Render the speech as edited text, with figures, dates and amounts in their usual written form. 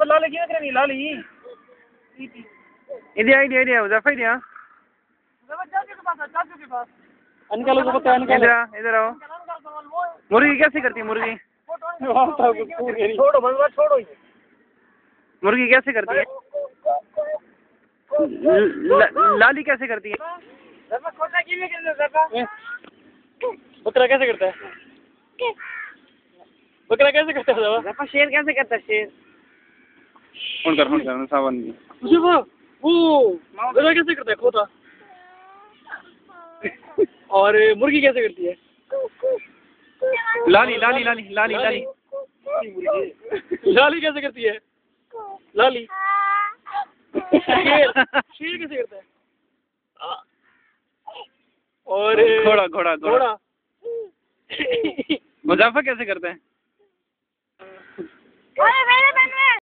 लाली की नहीं लाली इधर मुजफ्फर दिया निकालो को पता है इधर आओ। मुर्गी कैसे करती है मुर्गी? छोड़ो बंदा छोड़ो मुर्गी कैसे करती है? लाली कैसे करती है? बकरा कैसे करता है? बकरा कैसे करता है? शेर कैसे करता है? शेर फोन कर सावन मुझे वो बकरा कैसे करता है? खोता। और मुर्गी कैसे करती है? लाली लाली लाली लाली लाली लाली कैसे करती है? लाली शेर कैसे करता है? और घोड़ा घोड़ा घोड़ा घोड़ा मुजफ्फर कैसे करते हैं?